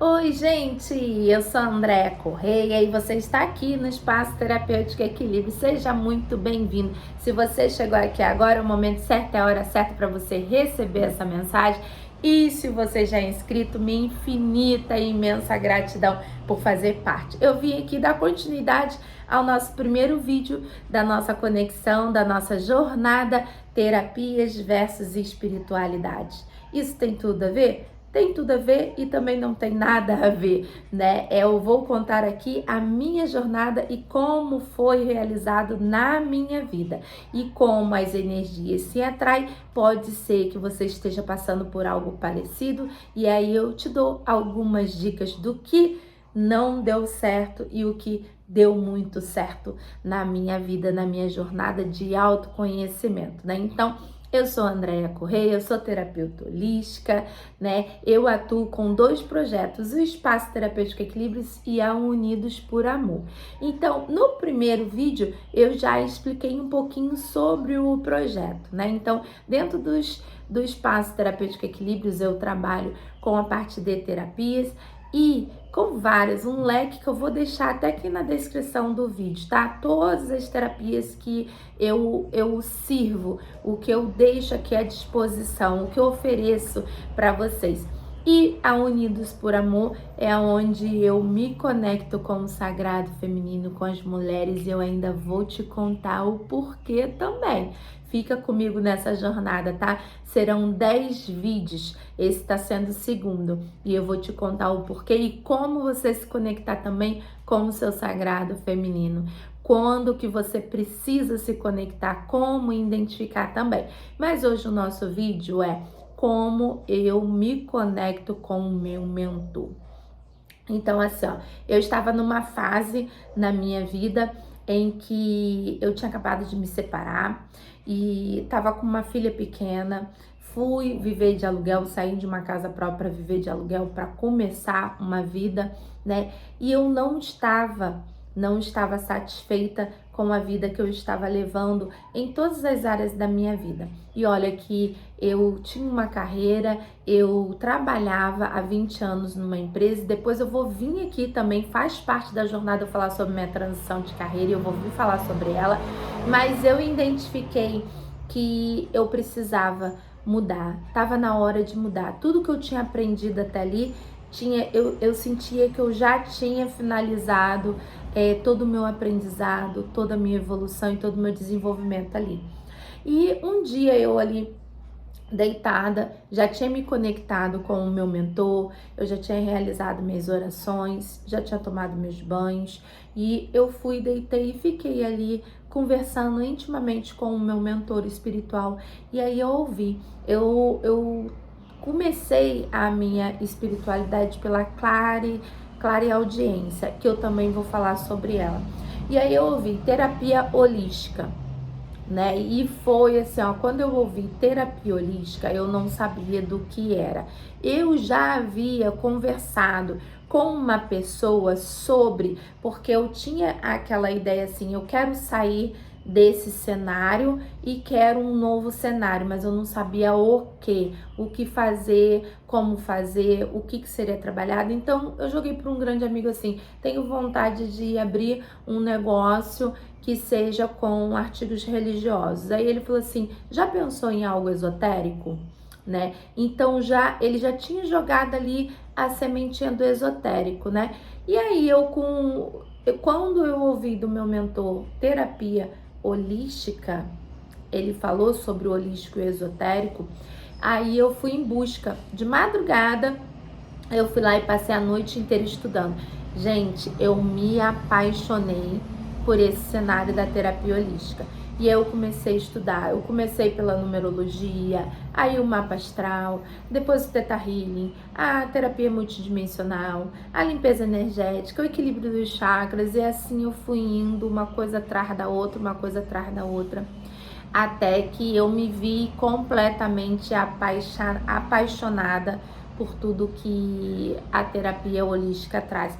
Oi, gente! Eu sou a Andréa Correia e você está aqui no Espaço Terapêutico Equilíbrio. Seja muito bem-vindo. Se você chegou aqui agora, é o momento certo, é a hora certa para você receber essa mensagem. E se você já é inscrito, minha infinita e imensa gratidão por fazer parte. Eu vim aqui dar continuidade ao nosso primeiro vídeo da nossa conexão, da nossa jornada Terapias versus Espiritualidade. Isso tem tudo a ver? Tem tudo a ver e também não tem nada a ver, né? Eu vou contar aqui a minha jornada e como foi realizado na minha vida. E como as energias se atraem, pode ser que você esteja passando por algo parecido e aí eu te dou algumas dicas do que não deu certo e o que deu muito certo na minha vida, na minha jornada de autoconhecimento, né? Então, eu sou a Andréa Correia, eu sou terapeuta holística, né? Eu atuo com 2 projetos, o Espaço Terapêutico Equilíbrios e a Unidos por Amor. Então, no primeiro vídeo, eu já expliquei um pouquinho sobre o projeto, né? Então, dentro do Espaço Terapêutico Equilíbrios, eu trabalho com a parte de terapias e com várias, um leque que eu vou deixar até aqui na descrição do vídeo, tá? Todas as terapias que eu sirvo, o que eu deixo aqui à disposição, o que eu ofereço para vocês. E a Unidos por Amor é onde eu me conecto com o sagrado feminino, com as mulheres, e eu ainda vou te contar o porquê também. Fica comigo nessa jornada, tá? Serão 10 vídeos, esse tá sendo o segundo, e eu vou te contar o porquê e como você se conectar também com o seu sagrado feminino. Quando que você precisa se conectar, como identificar também. Mas hoje o nosso vídeo é como eu me conecto com o meu mentor. Então, assim, ó, eu estava numa fase na minha vida em que eu tinha acabado de me separar e estava com uma filha pequena. Fui viver de aluguel, saí de uma casa própria para viver de aluguel para começar uma vida, né? E eu não estava satisfeita com a vida que eu estava levando em todas as áreas da minha vida. E olha que eu tinha uma carreira, eu trabalhava há 20 anos numa empresa, depois eu vou vir aqui também, faz parte da jornada eu falar sobre minha transição de carreira, eu vou vir falar sobre ela, mas eu identifiquei que eu precisava mudar, estava na hora de mudar. Tudo que eu tinha aprendido até ali, eu sentia que eu já tinha finalizado todo o meu aprendizado, toda a minha evolução e todo o meu desenvolvimento ali. E um dia eu ali deitada, já tinha me conectado com o meu mentor, eu já tinha realizado minhas orações, já tinha tomado meus banhos e eu fui, deitei e fiquei ali conversando intimamente com o meu mentor espiritual. E aí eu comecei a minha espiritualidade pela clareaudiência, que eu também vou falar sobre ela. E aí eu ouvi terapia holística, né? E foi assim, ó, quando eu ouvi terapia holística, eu não sabia do que era. Eu já havia conversado com uma pessoa sobre, porque eu tinha aquela ideia assim, eu quero sair desse cenário e quero um novo cenário, mas eu não sabia o que fazer, como fazer, o que seria trabalhado. Então eu joguei para um grande amigo assim, tenho vontade de abrir um negócio que seja com artigos religiosos. Aí ele falou assim, já pensou em algo esotérico? Né? Então ele já tinha jogado ali a sementinha do esotérico, né? E aí quando eu ouvi do meu mentor terapia holística, ele falou sobre o holístico e o esotérico, aí eu fui em busca. De madrugada, eu fui lá e passei a noite inteira estudando. Gente, eu me apaixonei por esse cenário da terapia holística. E aí eu comecei a estudar, eu comecei pela numerologia, aí o mapa astral, depois o Theta Healing, a terapia multidimensional, a limpeza energética, o equilíbrio dos chakras, e assim eu fui indo uma coisa atrás da outra, uma coisa atrás da outra, até que eu me vi completamente apaixonada por tudo que a terapia holística traz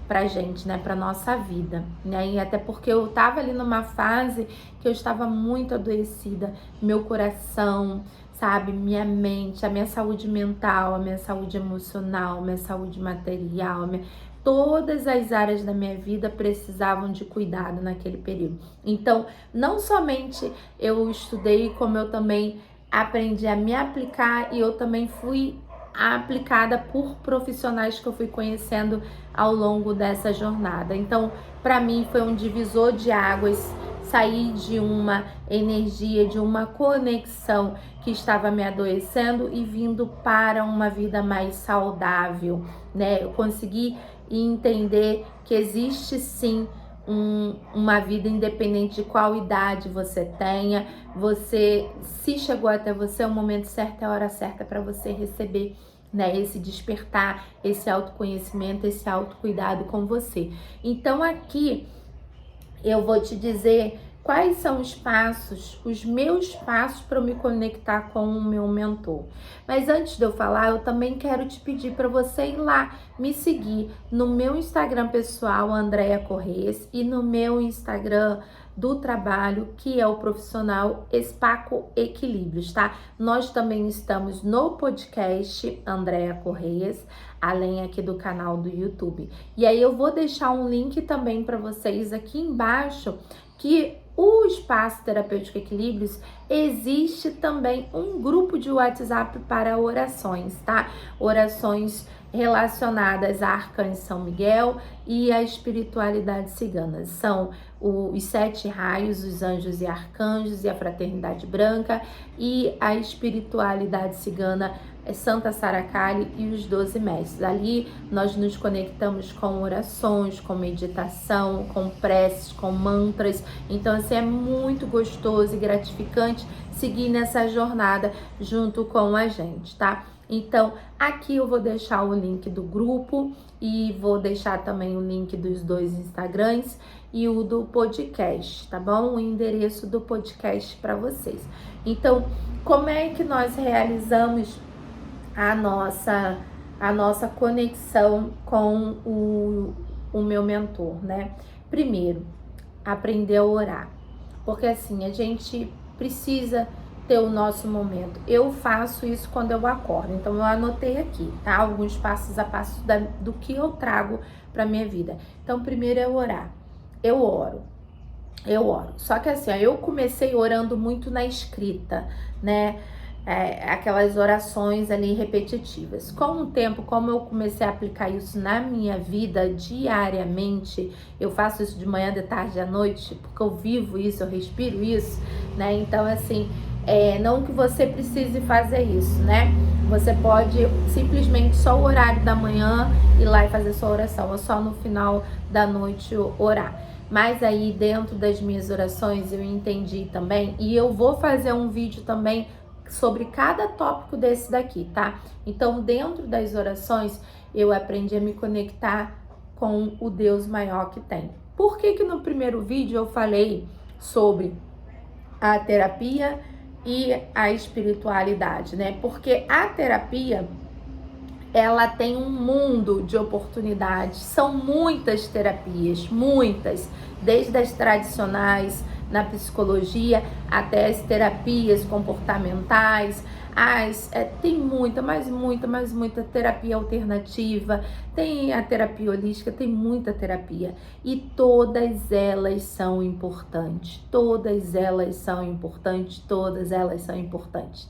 pra gente, né, pra nossa vida, né, e até porque eu tava ali numa fase que eu estava muito adoecida, meu coração, sabe? Minha mente, a minha saúde mental, a minha saúde emocional, a minha saúde material, todas as áreas da minha vida precisavam de cuidado naquele período. Então, não somente eu estudei, como eu também aprendi a me aplicar e eu também fui aplicada por profissionais que eu fui conhecendo ao longo dessa jornada. Então, para mim foi um divisor de águas sair de uma energia, de uma conexão que estava me adoecendo e vindo para uma vida mais saudável, né? Eu consegui entender que existe sim uma vida independente de qual idade você tenha. Você, se chegou até você, é o momento certo, é a hora certa para você receber, né, esse despertar, esse autoconhecimento, esse autocuidado com você. Então aqui eu vou te dizer quais são os passos, os meus passos para eu me conectar com o meu mentor. Mas antes de eu falar, eu também quero te pedir para você ir lá me seguir no meu Instagram pessoal, Andréa Corrêas, e no meu Instagram do trabalho, que é o profissional Espaco Equilíbrios, tá? Nós também estamos no podcast Andréa Corrêas, além aqui do canal do YouTube. E aí eu vou deixar um link também para vocês aqui embaixo, que o Espaço Terapêutico Equilíbrios existe também um grupo de WhatsApp para orações, tá? Orações relacionadas a Arcanjo São Miguel e a espiritualidade cigana. São os 7 raios, os anjos e arcanjos e a fraternidade branca, e a espiritualidade cigana é Santa Sara Kali e os 12 mestres. Ali nós nos conectamos com orações, com meditação, com preces, com mantras. Então assim, é muito gostoso e gratificante seguir nessa jornada junto com a gente, tá? Então aqui eu vou deixar o link do grupo e vou deixar também o link dos 2 Instagrams e o do podcast, tá bom? O endereço do podcast para vocês. Então, como é que nós realizamos a nossa conexão com o meu mentor, né? Primeiro, aprender a orar, porque assim, a gente precisa ter o nosso momento. Eu faço isso quando eu acordo, então eu anotei aqui, tá? Alguns passos a passo do que eu trago para minha vida. Então, primeiro é orar. Eu oro. Só que assim, eu comecei orando muito na escrita, né? Aquelas orações ali repetitivas. Com o tempo, como eu comecei a aplicar isso na minha vida diariamente, eu faço isso de manhã, de tarde, à noite, porque eu vivo isso, eu respiro isso, né? Então, assim, não que você precise fazer isso, né? Você pode simplesmente só o horário da manhã ir lá e fazer sua oração, ou só no final da noite orar. Mas aí, dentro das minhas orações, eu entendi também, e eu vou fazer um vídeo também sobre cada tópico desse daqui, tá? Então, dentro das orações, eu aprendi a me conectar com o Deus maior que tem. Por que no primeiro vídeo eu falei sobre a terapia e a espiritualidade, né? Porque a terapia, ela tem um mundo de oportunidades. São muitas terapias, muitas, desde as tradicionais na psicologia até as terapias comportamentais. Tem muita terapia alternativa, tem a terapia holística, tem muita terapia, e todas elas são importantes,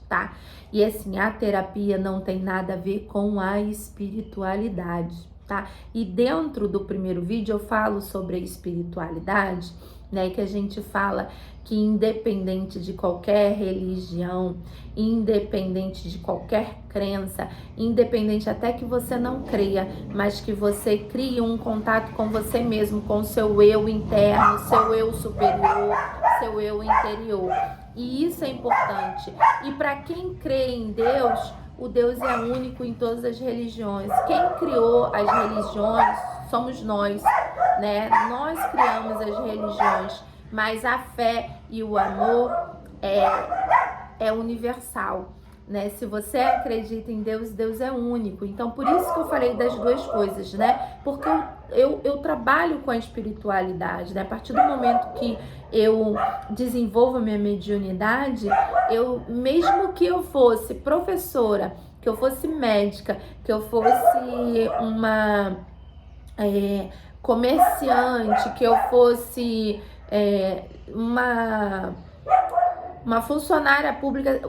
tá? E assim, a terapia não tem nada a ver com a espiritualidade, tá? E dentro do primeiro vídeo eu falo sobre a espiritualidade, né, que a gente fala que independente de qualquer religião, independente de qualquer crença, independente até que você não creia, mas que você crie um contato com você mesmo, com o seu eu interno, seu eu superior, seu eu interior. E isso é importante. E para quem crê em Deus, o Deus é único em todas as religiões. Quem criou as religiões somos nós, né? Nós criamos as religiões, mas a fé e o amor é universal. né? Se você acredita em Deus, Deus é único. Então, por isso que eu falei das duas coisas, né? Porque eu trabalho com a espiritualidade, né? A partir do momento que eu desenvolvo a minha mediunidade, mesmo que eu fosse professora, que eu fosse médica, que eu fosse uma comerciante, que eu fosse uma funcionária pública,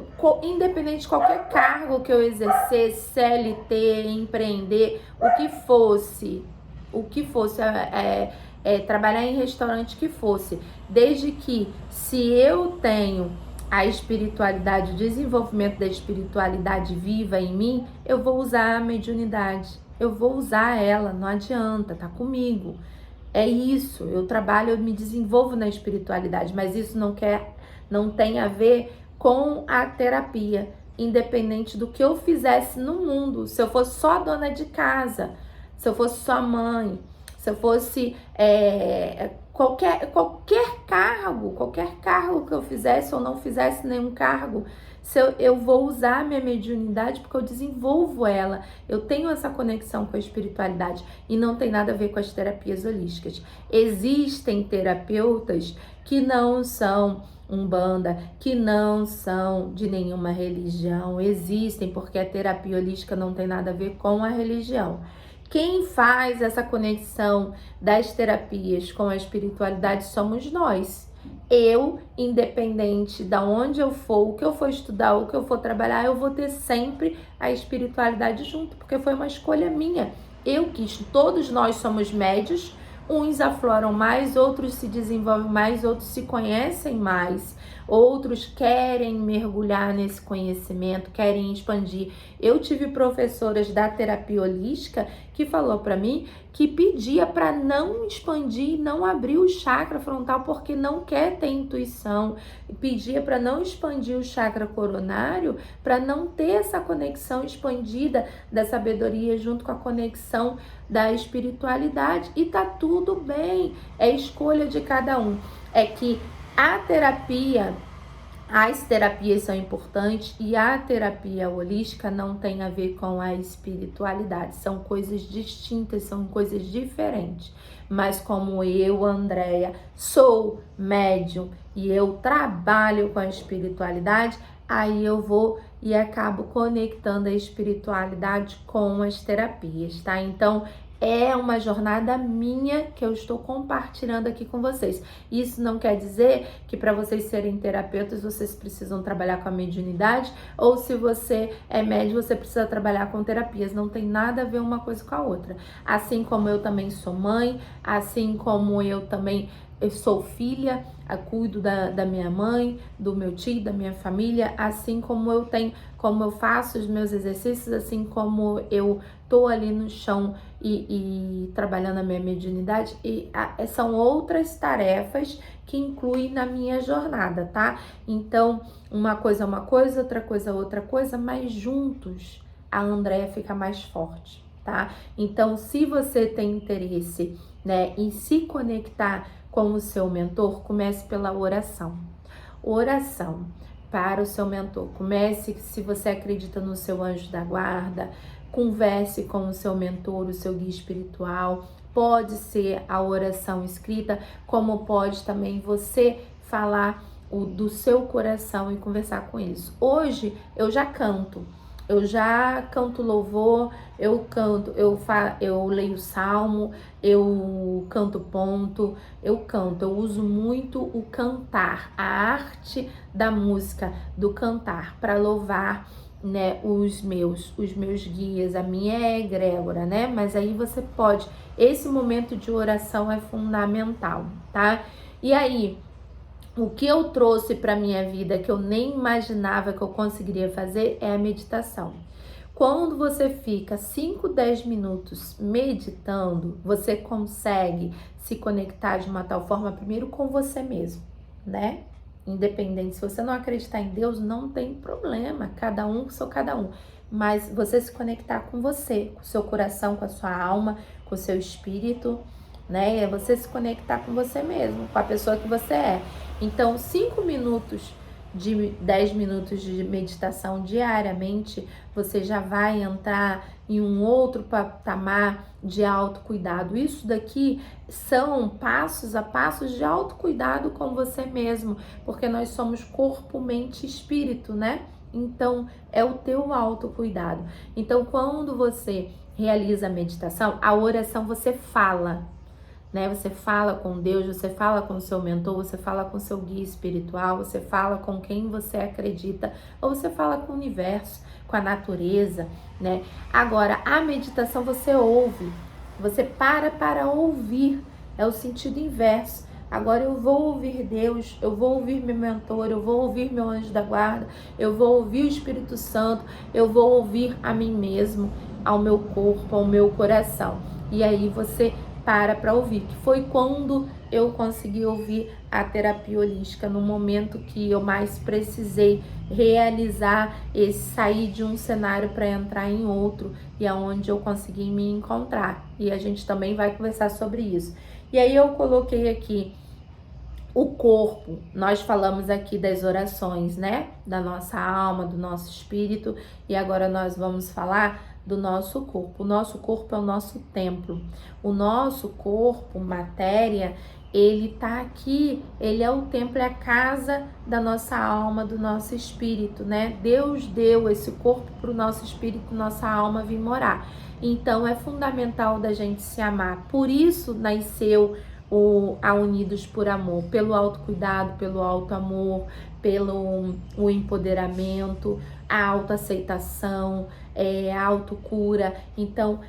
independente de qualquer cargo que eu exercesse, CLT, empreender, o que fosse, trabalhar em restaurante que fosse, desde que se eu tenho a espiritualidade, o desenvolvimento da espiritualidade viva em mim, eu vou usar a mediunidade, eu vou usar ela, não adianta, tá comigo. É isso, eu trabalho, eu me desenvolvo na espiritualidade, mas isso não tem a ver com a terapia, independente do que eu fizesse no mundo. Se eu fosse só dona de casa, se eu fosse só mãe, se eu fosse qualquer cargo que eu fizesse ou não fizesse nenhum cargo, eu vou usar a minha mediunidade porque eu desenvolvo ela, eu tenho essa conexão com a espiritualidade e não tem nada a ver com as terapias holísticas. Existem terapeutas que não são Umbanda, que não são de nenhuma religião, existem porque a terapia holística não tem nada a ver com a religião. Quem faz essa conexão das terapias com a espiritualidade somos nós. Eu, independente de onde eu for, o que eu for estudar, o que eu for trabalhar, eu vou ter sempre a espiritualidade junto, porque foi uma escolha minha. Eu quis, todos nós somos médios, uns afloram mais, outros se desenvolvem mais, outros se conhecem mais, outros querem mergulhar nesse conhecimento, querem expandir. Eu tive professoras da terapia holística que falou para mim que pedia para não expandir, não abrir o chakra frontal porque não quer ter intuição, pedia para não expandir o chakra coronário para não ter essa conexão expandida da sabedoria junto com a conexão da espiritualidade, e tá tudo bem, é escolha de cada um. É que as terapias são importantes e a terapia holística não tem a ver com a espiritualidade, são coisas distintas, são coisas diferentes. Mas como eu, Andréia, sou médium e eu trabalho com a espiritualidade, aí eu vou e acabo conectando a espiritualidade com as terapias, tá? Então, é uma jornada minha que eu estou compartilhando aqui com vocês. Isso não quer dizer que para vocês serem terapeutas, vocês precisam trabalhar com a mediunidade, ou se você é médium, você precisa trabalhar com terapias. Não tem nada a ver uma coisa com a outra. Assim como eu também sou mãe, assim como eu sou filha, eu cuido da minha mãe, do meu tio, da minha família, assim como eu faço os meus exercícios, assim como eu tô ali no chão e trabalhando a minha mediunidade, são outras tarefas que incluem na minha jornada, tá? Então, uma coisa é uma coisa, outra coisa é outra coisa, mas juntos a Andréia fica mais forte, tá? Então, se você tem interesse, né, em se conectar com o seu mentor, comece pela oração. Oração para o seu mentor. Comece, se você acredita no seu anjo da guarda, converse com o seu mentor, o seu guia espiritual. Pode ser a oração escrita, como pode também você falar do seu coração e conversar com eles. Hoje eu já canto louvor, eu leio salmo, eu canto ponto, eu uso muito o cantar, a arte da música, do cantar, para louvar, né, os meus guias, a minha egrégora, né? Mas aí você pode, esse momento de oração é fundamental, tá? E aí, o que eu trouxe para minha vida que eu nem imaginava que eu conseguiria fazer é a meditação. Quando você fica 5, 10 minutos meditando, você consegue se conectar de uma tal forma, primeiro com você mesmo, né? Independente, se você não acreditar em Deus, não tem problema, cada um sou cada um. Mas você se conectar com você, com o seu coração, com a sua alma, com o seu espírito, né? É você se conectar com você mesmo, com a pessoa que você é. Então, 5 minutos de 10 minutos de meditação diariamente, você já vai entrar em um outro patamar de autocuidado. Isso daqui são passos a passos de autocuidado com você mesmo, porque nós somos corpo, mente e espírito, né? Então, é o teu autocuidado. Então, quando você realiza a meditação, a oração você fala, né? Você fala com Deus, você fala com o seu mentor, você fala com o seu guia espiritual, você fala com quem você acredita, ou você fala com o universo, com a natureza, né? Agora, a meditação você ouve, você para ouvir, é o sentido inverso. Agora eu vou ouvir Deus, eu vou ouvir meu mentor, eu vou ouvir meu anjo da guarda, eu vou ouvir o Espírito Santo, eu vou ouvir a mim mesmo, ao meu corpo, ao meu coração. E aí você para ouvir, que foi quando eu consegui ouvir a terapia holística, no momento que eu mais precisei realizar esse sair de um cenário para entrar em outro, e é onde eu consegui me encontrar. E a gente também vai conversar sobre isso. E aí eu coloquei aqui o corpo. Nós falamos aqui das orações, né? Da nossa alma, do nosso espírito, e agora nós vamos falar do nosso corpo. O nosso corpo é o nosso templo. O nosso corpo, matéria, ele tá aqui, ele é o templo, é a casa da nossa alma, do nosso espírito, né? Deus deu esse corpo para o nosso espírito, nossa alma vir morar. Então é fundamental da gente se amar. Por isso nasceu a Unidos por Amor, pelo autocuidado, pelo autoamor, pelo o empoderamento, a autoaceitação, a autocura. Então,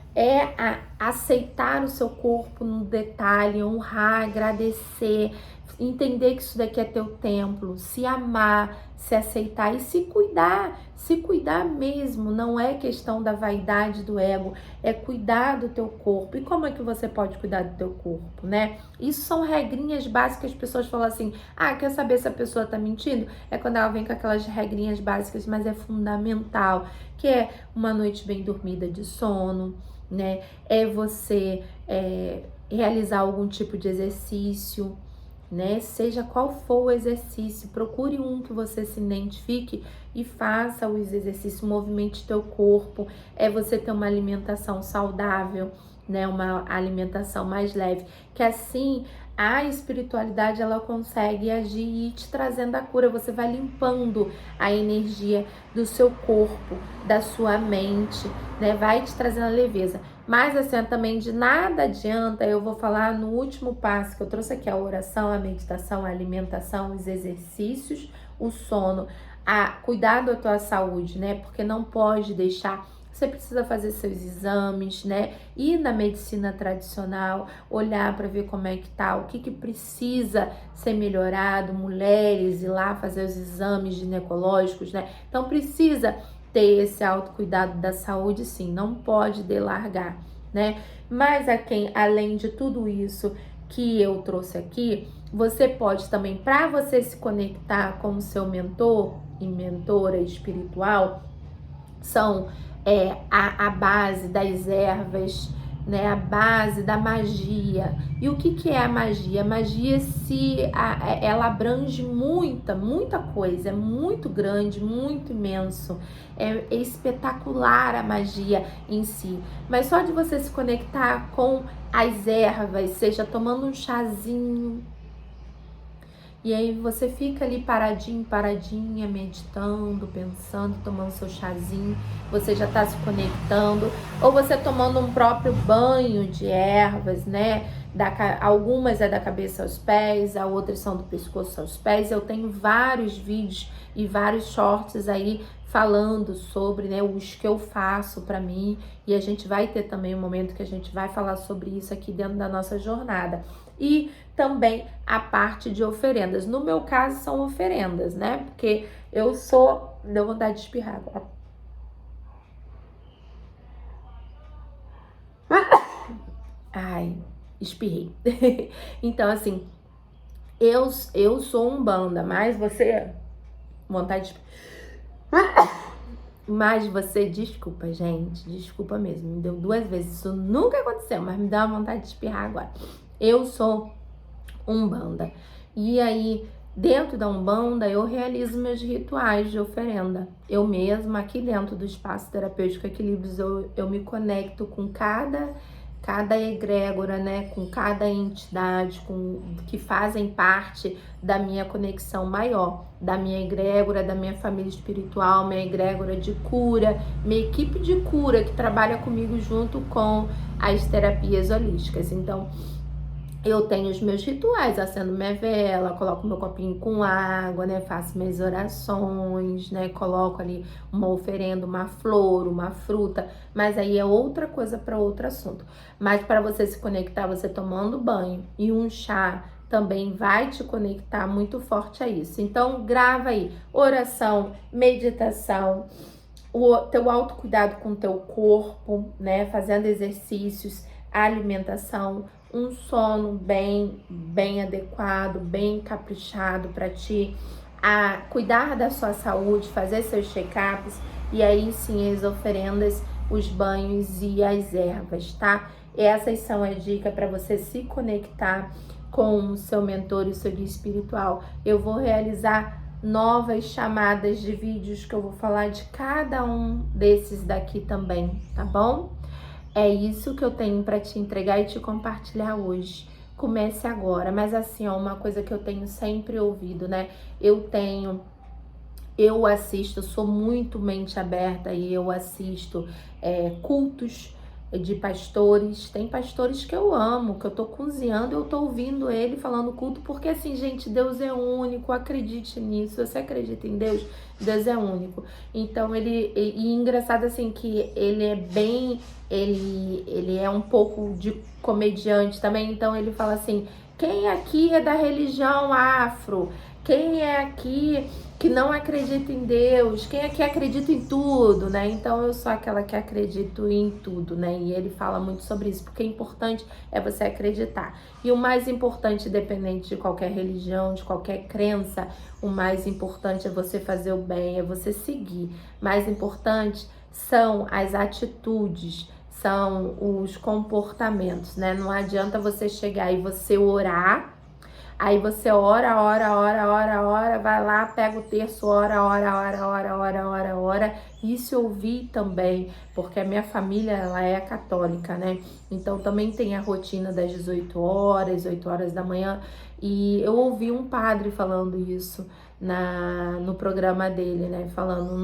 aceitar o seu corpo no detalhe, honrar, agradecer, entender que isso daqui é teu templo, se amar, se aceitar e se cuidar mesmo. Não é questão da vaidade, do ego, é cuidar do teu corpo. E como é que você pode cuidar do teu corpo, né? Isso são regrinhas básicas. As pessoas falam assim, quer saber se a pessoa tá mentindo? É quando ela vem com aquelas regrinhas básicas, mas é fundamental, que é uma noite bem dormida de sono, né? É você realizar algum tipo de exercício, né? Seja qual for o exercício, procure um que você se identifique e faça os exercícios, movimente teu corpo. É você ter uma alimentação saudável, né? Uma alimentação mais leve, que assim a espiritualidade ela consegue agir e ir te trazendo a cura. Você vai limpando a energia do seu corpo, da sua mente, né? Vai te trazendo a leveza. Mas assim, também de nada adianta, eu vou falar no último passo que eu trouxe aqui, a oração, a meditação, a alimentação, os exercícios, o sono, cuidar da tua saúde, né? Porque não pode deixar, você precisa fazer seus exames, né? Ir na medicina tradicional, olhar para ver como é que tá, o que precisa ser melhorado, mulheres ir lá fazer os exames ginecológicos, né? Então precisa ter esse autocuidado da saúde, sim, não pode largar, né? Mas além de tudo isso que eu trouxe aqui, você pode também, para você se conectar com o seu mentor e mentora espiritual, são a base das ervas, né? A base da magia. E o que é a magia? A magia ela abrange muita coisa, é muito grande, muito imenso, é espetacular a magia em si. Mas só de você se conectar com as ervas, seja tomando um chazinho, e aí você fica ali paradinha, meditando, pensando, tomando seu chazinho, você já tá se conectando, ou você tomando um próprio banho de ervas, né? Algumas é da cabeça aos pés, as outras são do pescoço aos pés. Eu tenho vários vídeos e vários shorts aí falando sobre, né, os que eu faço para mim, e a gente vai ter também um momento que a gente vai falar sobre isso aqui dentro da nossa jornada. E também a parte de oferendas. No meu caso são oferendas, né? Porque eu deu vontade de espirrar agora. Ai, espirrei. Então, assim, eu sou umbanda, mas você... Vontade de espirrar. Mas você, desculpa, gente, desculpa mesmo, me deu 2 vezes, isso nunca aconteceu, mas me dá uma vontade de espirrar agora. Eu sou umbanda, e aí Dentro da Umbanda, eu realizo meus rituais de oferenda. Eu mesma, aqui dentro do Espaço Terapêutico Equilíbrios, eu me conecto com cada egrégora, né, com cada entidade que fazem parte da minha conexão maior, da minha egrégora, da minha família espiritual, minha egrégora de cura, minha equipe de cura que trabalha comigo junto com as terapias holísticas. Então, eu tenho os meus rituais, acendo minha vela, coloco meu copinho com água, né? Faço minhas orações, né? Coloco ali uma oferenda, uma flor, uma fruta, mas aí é outra coisa para outro assunto. Mas para você se conectar, você tomando banho e um chá também vai te conectar muito forte a isso. Então, grava aí, oração, meditação, o teu autocuidado com o teu corpo, né? Fazendo exercícios, alimentação, um sono bem adequado, bem caprichado para ti, a cuidar da sua saúde, fazer seus check-ups e aí sim as oferendas, os banhos e as ervas, tá? Essas são as dicas para você se conectar com o seu mentor e o seu guia espiritual. Eu vou realizar novas chamadas de vídeos que eu vou falar de cada um desses daqui também, tá bom? É isso que eu tenho para te entregar e te compartilhar hoje. Comece agora, mas assim, ó, uma coisa que eu tenho sempre ouvido, né? Eu assisto, sou muito mente aberta e eu assisto cultos de pastores. Tem pastores que eu amo, que eu tô cozinhando, eu tô ouvindo ele falando culto, porque assim, gente, Deus é único, acredite nisso. Se você acredita em Deus, Deus é único. Então e engraçado assim que ele é bem, ele é um pouco de comediante também, então ele fala assim: quem aqui é da religião afro? Quem é aqui que não acredita em Deus? Quem aqui acredita em tudo, né? Então eu sou aquela que acredito em tudo, né? E ele fala muito sobre isso, porque o importante é você acreditar. E o mais importante, independente de qualquer religião, de qualquer crença, o mais importante é você fazer o bem, é você seguir. Mais importante são as atitudes, são os comportamentos, né? Não adianta você chegar e você orar. Aí você ora, vai lá, pega o terço, ora. Isso eu ouvi também, porque a minha família, ela é católica, né? Então também tem a rotina das 18 horas, 8 horas da manhã. E eu ouvi um padre falando isso no programa dele, né? Falando,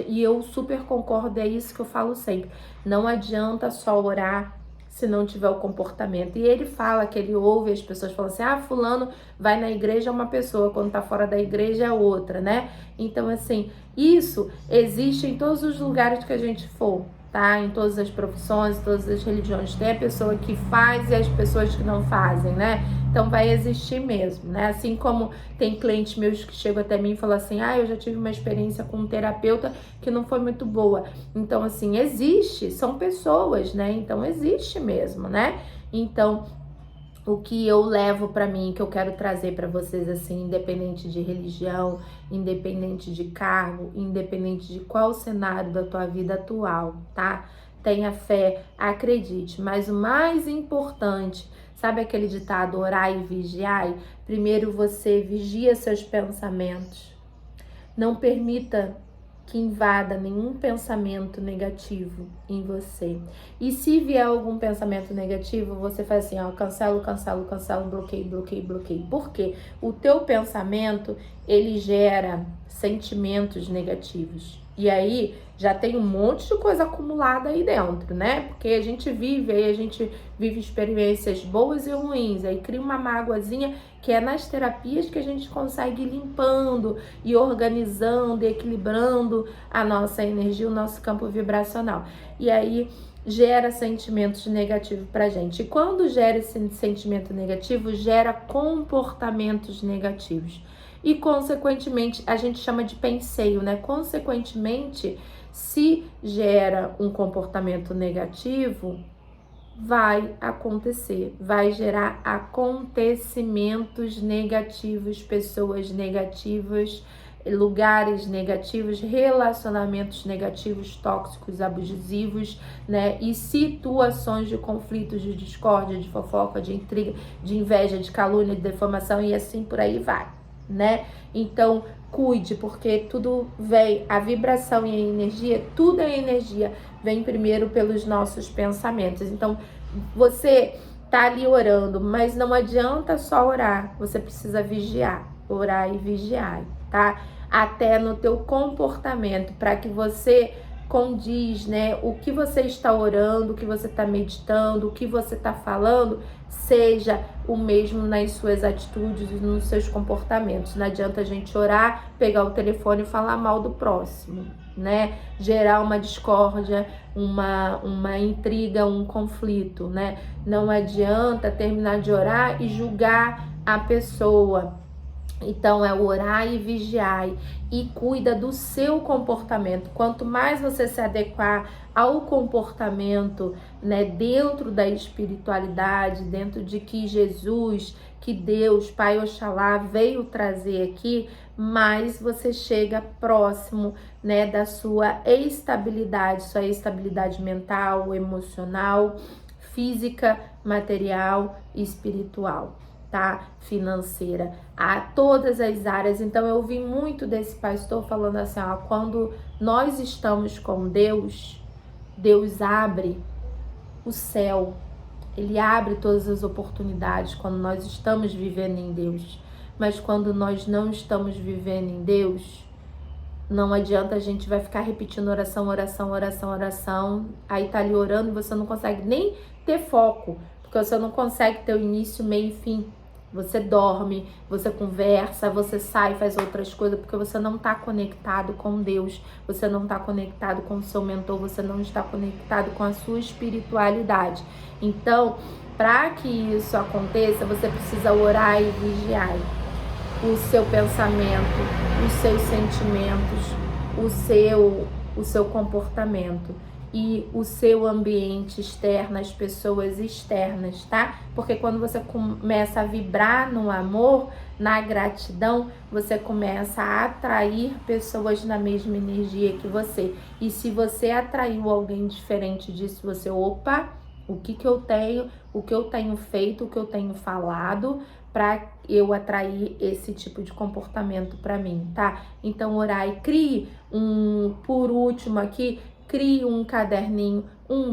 e eu super concordo, é isso que eu falo sempre. Não adianta só orar se não tiver o comportamento. E ele fala que ele ouve as pessoas falando assim: fulano vai na igreja é uma pessoa, quando tá fora da igreja é outra, né? Então, assim, isso existe em todos os lugares que a gente for, tá? Em todas as profissões, todas as religiões. Tem a pessoa que faz e as pessoas que não fazem, né? Então vai existir mesmo, né? Assim como tem clientes meus que chegam até mim e falam assim: eu já tive uma experiência com um terapeuta que não foi muito boa. Então, assim, existe, são pessoas, né? Então existe mesmo, né? Então, o que eu levo pra mim, que eu quero trazer pra vocês, assim, independente de religião, independente de cargo, independente de qual cenário da tua vida atual, tá? Tenha fé, acredite, mas o mais importante, sabe aquele ditado, orai e vigiai? Primeiro você vigia seus pensamentos. Não permita que invada nenhum pensamento negativo em você. E se vier algum pensamento negativo, você faz assim, cancelo, bloqueio. Por quê? O teu pensamento, ele gera sentimentos negativos. E aí, já tem um monte de coisa acumulada aí dentro, né? Porque a gente vive experiências boas e ruins, aí cria uma mágoazinha que é nas terapias que a gente consegue ir limpando e organizando e equilibrando a nossa energia, o nosso campo vibracional. E aí gera sentimentos negativos pra gente. E quando gera esse sentimento negativo, gera comportamentos negativos. E, consequentemente, a gente chama de penseio, né? Consequentemente, se gera um comportamento negativo, vai gerar acontecimentos negativos, pessoas negativas, lugares negativos, relacionamentos negativos, tóxicos, abusivos, né? E situações de conflitos, de discórdia, de fofoca, de intriga, de inveja, de calúnia, de defamação e assim por aí vai. né? Então, cuide, porque tudo vem, a vibração e a energia, tudo é energia, vem primeiro pelos nossos pensamentos. Então, você tá ali orando, mas não adianta só orar, você precisa vigiar, orar e vigiar, tá? Até no teu comportamento, para que você condiz, né, o que você está orando, o que você está meditando, o que você está falando, seja o mesmo nas suas atitudes e nos seus comportamentos. Não adianta a gente orar, pegar o telefone e falar mal do próximo, né? Gerar uma discórdia, uma intriga, um conflito, né? Não adianta terminar de orar e julgar a pessoa. Então, é orar e vigiar e cuida do seu comportamento. Quanto mais você se adequar ao comportamento, né, dentro da espiritualidade, dentro de que Jesus, que Deus, Pai Oxalá veio trazer aqui, mais você chega próximo, né, da sua estabilidade mental, emocional, física, material e espiritual, tá? Financeira, a todas as áreas. Então eu ouvi muito desse pastor falando assim, ó, quando nós estamos com Deus, Deus abre o céu, Ele abre todas as oportunidades quando nós estamos vivendo em Deus. Mas quando nós não estamos vivendo em Deus, não adianta, a gente vai ficar repetindo oração, aí tá ali orando e você não consegue nem ter foco, porque você não consegue ter o início, meio e fim. Você dorme, você conversa, você sai, faz outras coisas, porque você não está conectado com Deus, você não está conectado com o seu mentor, você não está conectado com a sua espiritualidade. Então, para que isso aconteça, você precisa orar e vigiar o seu pensamento, os seus sentimentos, o seu comportamento e o seu ambiente externo, as pessoas externas, tá? Porque quando você começa a vibrar no amor, na gratidão, você começa a atrair pessoas na mesma energia que você. E se você atraiu alguém diferente disso, você, opa, o que eu tenho feito, o que eu tenho falado para eu atrair esse tipo de comportamento para mim, tá? Então, orar e crie por último aqui, crie um caderninho,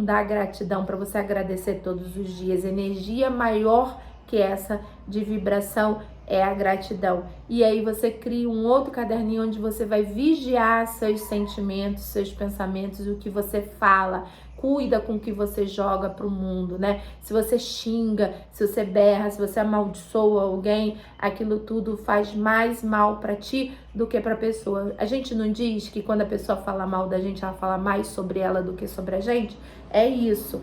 da gratidão para você agradecer todos os dias. Energia maior que essa de vibração é a gratidão. E aí você cria um outro caderninho onde você vai vigiar seus sentimentos, seus pensamentos, o que você fala. Cuida com o que você joga pro mundo, né? Se você xinga, se você berra, se você amaldiçoa alguém, aquilo tudo faz mais mal pra ti do que pra pessoa. A gente não diz que quando a pessoa fala mal da gente, ela fala mais sobre ela do que sobre a gente? É isso.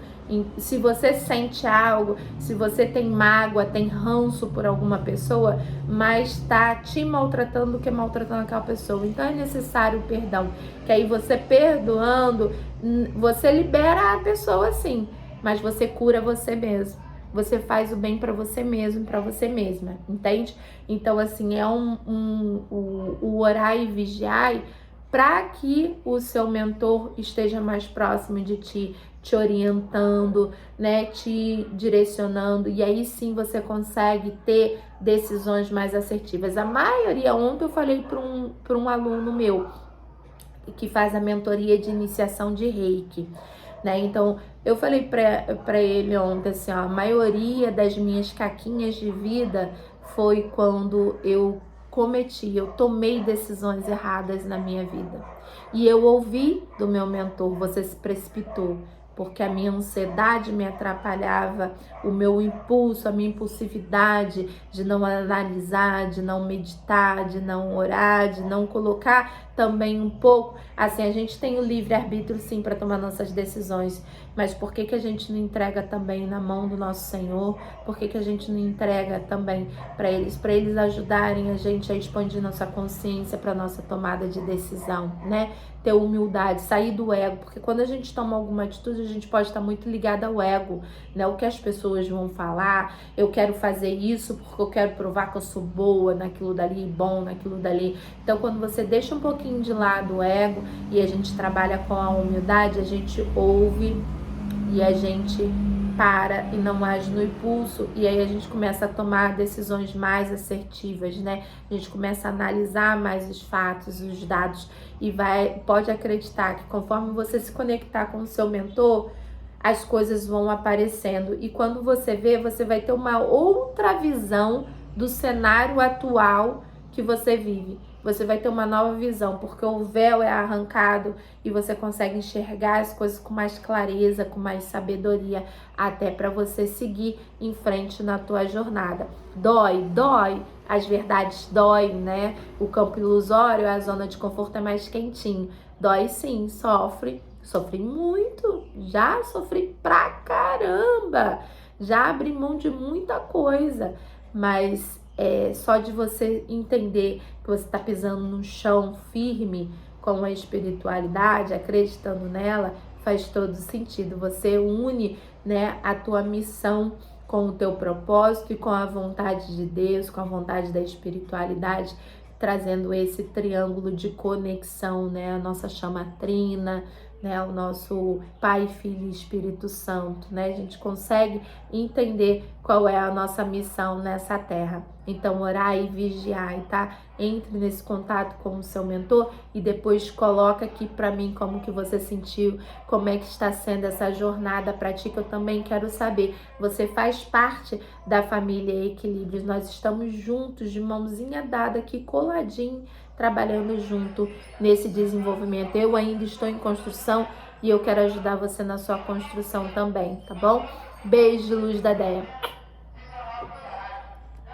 Se você sente algo, se você tem mágoa, tem ranço por alguma pessoa, mas tá te maltratando do que maltratando aquela pessoa. Então é necessário o perdão. Que aí você perdoando, você libera a pessoa sim, mas você cura você mesmo. Você faz o bem para você mesmo, para você mesma, entende? Então assim, é o orar e vigiar para que o seu mentor esteja mais próximo de ti, te orientando, né, te direcionando, e aí sim você consegue ter decisões mais assertivas. A maioria, ontem eu falei para um aluno meu que faz a mentoria de iniciação de Reiki, né? Então eu falei para ele ontem assim, ó, a maioria das minhas caquinhas de vida foi quando eu tomei decisões erradas na minha vida. E eu ouvi do meu mentor, você se precipitou, porque a minha ansiedade me atrapalhava, o meu impulso, a minha impulsividade de não analisar, de não meditar, de não orar, de não colocar também um pouco, assim, a gente tem o livre-arbítrio sim para tomar nossas decisões, mas por que a gente não entrega também na mão do nosso Senhor? Por que a gente não entrega também para eles ajudarem a gente a expandir nossa consciência para nossa tomada de decisão, né? Ter humildade, sair do ego, porque quando a gente toma alguma atitude, a gente pode estar muito ligado ao ego, né? O que as pessoas vão falar, eu quero fazer isso porque eu quero provar que eu sou boa naquilo dali, bom naquilo dali. Então, quando você deixa um pouquinho de lado o ego e a gente trabalha com a humildade, a gente ouve e a gente para e não age no impulso, e aí a gente começa a tomar decisões mais assertivas, né? A gente começa a analisar mais os fatos, os dados, e pode acreditar que conforme você se conectar com o seu mentor, as coisas vão aparecendo, e quando você vê, você vai ter uma outra visão do cenário atual que você vive. Você vai ter uma nova visão, porque o véu é arrancado e você consegue enxergar as coisas com mais clareza, com mais sabedoria, até para você seguir em frente na tua jornada. Dói, as verdades doem, né? O campo ilusório, a zona de conforto é mais quentinho. Dói sim, sofre muito, já sofri pra caramba, já abri mão de muita coisa, mas só de você entender que você está pisando num chão firme com a espiritualidade, acreditando nela, faz todo sentido. Você une, né, a tua missão com o teu propósito e com a vontade de Deus, com a vontade da espiritualidade, trazendo esse triângulo de conexão, né, a nossa chama trina, né, o nosso Pai, Filho e Espírito Santo, né? A gente consegue entender qual é a nossa missão nessa terra. Então, orai e vigiai, tá? Entre nesse contato com o seu mentor e depois coloca aqui para mim como que você sentiu, como é que está sendo essa jornada para ti, que eu também quero saber. Você faz parte da família Equilíbrios, nós estamos juntos, de mãozinha dada aqui, coladinho, trabalhando junto nesse desenvolvimento. Eu ainda estou em construção e eu quero ajudar você na sua construção também, tá bom? Beijo, luz da Déia.